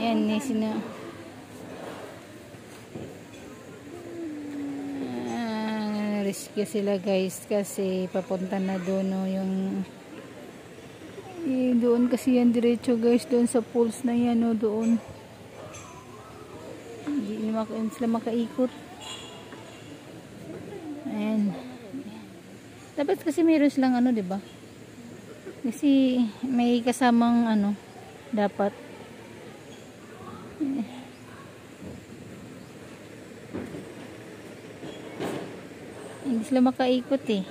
Ayan, rescue sila guys kasi papunta na doon no, yung doon kasi yan diretso guys doon sa pools na yan no, doon hindi sila makaikot. Ayan, dapat kasi mayroon silang ano, diba? Kasi may kasamang ano dapat hindi sila makaikot eh.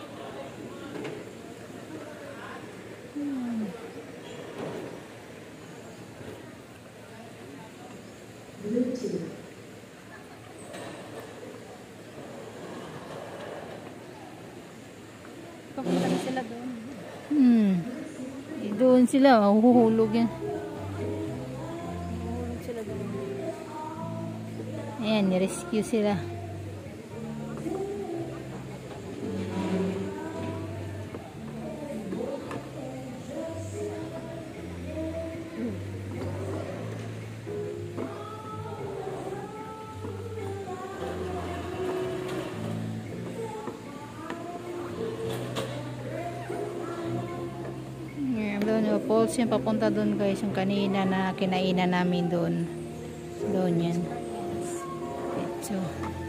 Papunta sila doon. Doon sila, mahuhulog yan. Mahuhulog sila doon. Ayan, ni-rescue sila. Doon yung falls yung papunta doon guys, yung kanina na kinainan namin doon yan ito.